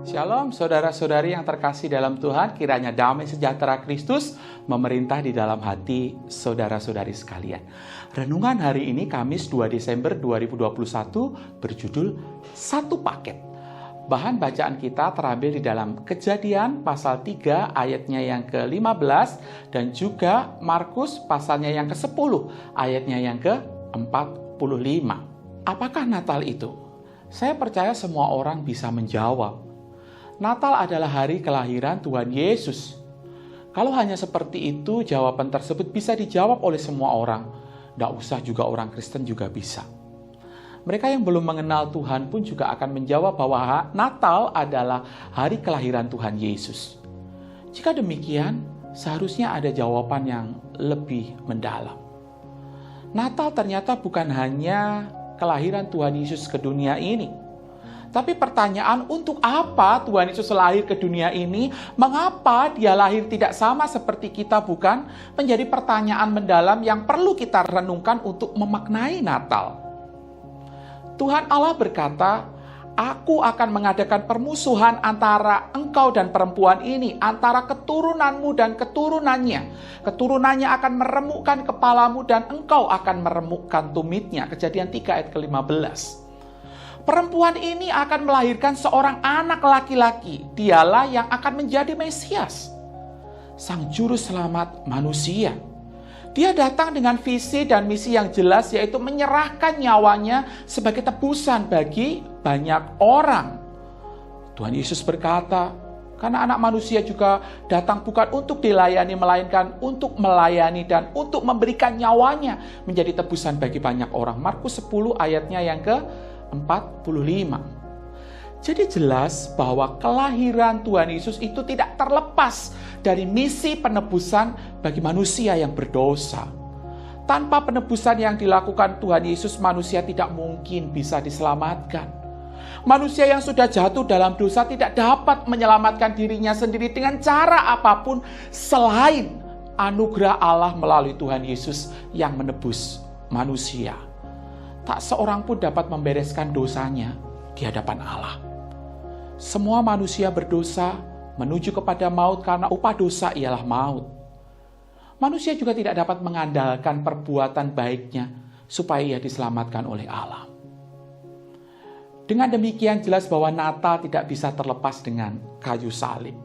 Shalom saudara-saudari yang terkasih dalam Tuhan, kiranya damai sejahtera Kristus memerintah di dalam hati saudara-saudari sekalian. Renungan hari ini Kamis 2 Desember 2021 berjudul Satu Paket. Bahan bacaan kita terambil di dalam Kejadian pasal 3 ayatnya yang ke-15 dan juga Markus pasalnya yang ke-10 ayatnya yang ke-45. Apakah Natal itu? Saya percaya semua orang bisa menjawab. Natal adalah hari kelahiran Tuhan Yesus. Kalau hanya seperti itu, jawaban tersebut bisa dijawab oleh semua orang. Tidak usah juga orang Kristen juga bisa. Mereka yang belum mengenal Tuhan pun juga akan menjawab bahwa Natal adalah hari kelahiran Tuhan Yesus. Jika demikian, seharusnya ada jawaban yang lebih mendalam. Natal ternyata bukan hanya kelahiran Tuhan Yesus ke dunia ini. Tapi pertanyaan, untuk apa Tuhan Yesus lahir ke dunia ini? Mengapa dia lahir tidak sama seperti kita, bukan? Menjadi pertanyaan mendalam yang perlu kita renungkan untuk memaknai Natal. Tuhan Allah berkata, "Aku akan mengadakan permusuhan antara engkau dan perempuan ini, antara keturunanmu dan keturunannya. Keturunannya akan meremukkan kepalamu dan engkau akan meremukkan tumitnya." Kejadian 3 ayat ke-15. Perempuan ini akan melahirkan seorang anak laki-laki. Dialah yang akan menjadi Mesias, Sang Juru Selamat manusia. Dia datang dengan visi dan misi yang jelas, yaitu menyerahkan nyawanya sebagai tebusan bagi banyak orang. Tuhan Yesus berkata, karena anak manusia juga datang bukan untuk dilayani, melainkan untuk melayani dan untuk memberikan nyawanya menjadi tebusan bagi banyak orang. Markus 10 ayatnya yang ke-45. Jadi jelas bahwa kelahiran Tuhan Yesus itu tidak terlepas dari misi penebusan bagi manusia yang berdosa. Tanpa penebusan yang dilakukan Tuhan Yesus, manusia tidak mungkin bisa diselamatkan. Manusia yang sudah jatuh dalam dosa tidak dapat menyelamatkan dirinya sendiri dengan cara apapun selain anugerah Allah melalui Tuhan Yesus yang menebus manusia. Tak seorang pun dapat membereskan dosanya di hadapan Allah. Semua manusia berdosa menuju kepada maut karena upah dosa ialah maut. Manusia juga tidak dapat mengandalkan perbuatan baiknya supaya ia diselamatkan oleh Allah. Dengan demikian jelas bahwa Natal tidak bisa terlepas dengan kayu salib.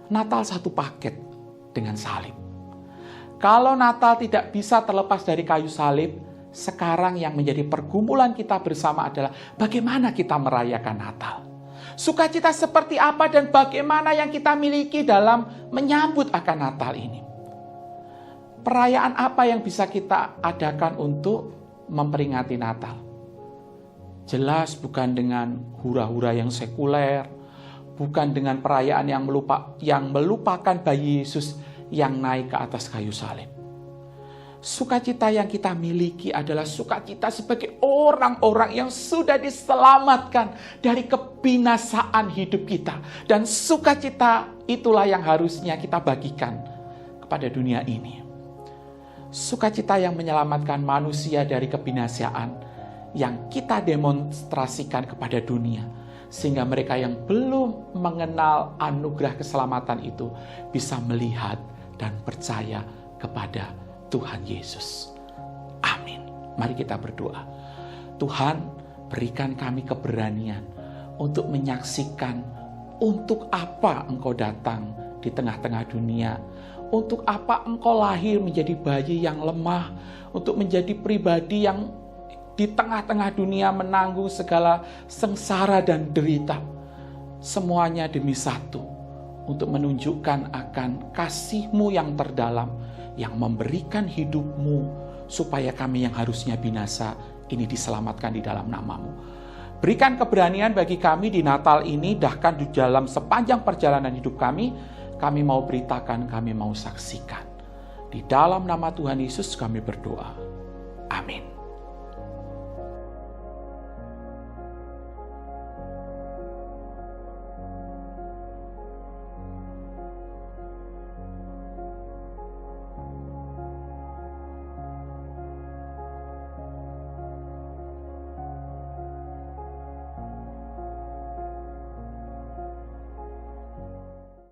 Natal satu paket dengan salib. Kalau Natal tidak bisa terlepas dari kayu salib, sekarang yang menjadi pergumulan kita bersama adalah bagaimana kita merayakan Natal. Sukacita seperti apa dan bagaimana yang kita miliki dalam menyambut akan Natal ini. Perayaan apa yang bisa kita adakan untuk memperingati Natal? Jelas bukan dengan hura-hura yang sekuler, bukan dengan perayaan yang melupakan bayi Yesus yang naik ke atas kayu salib. Sukacita yang kita miliki adalah sukacita sebagai orang-orang yang sudah diselamatkan dari kebinasaan hidup kita. Dan sukacita itulah yang harusnya kita bagikan kepada dunia ini. Sukacita yang menyelamatkan manusia dari kebinasaan yang kita demonstrasikan kepada dunia. Sehingga mereka yang belum mengenal anugerah keselamatan itu bisa melihat dan percaya kepada Tuhan Yesus. Amin. Mari kita berdoa. Tuhan, berikan kami keberanian untuk menyaksikan untuk apa Engkau datang di tengah-tengah dunia. Untuk apa Engkau lahir menjadi bayi yang lemah. Untuk menjadi pribadi yang di tengah-tengah dunia menanggung segala sengsara dan derita. Semuanya demi satu. Untuk menunjukkan akan kasih-Mu yang terdalam, yang memberikan hidup-Mu, supaya kami yang harusnya binasa ini diselamatkan di dalam nama-Mu. Berikan keberanian bagi kami di Natal ini, bahkan di dalam sepanjang perjalanan hidup kami mau beritakan, kami mau saksikan. Di dalam nama Tuhan Yesus kami berdoa. Amin.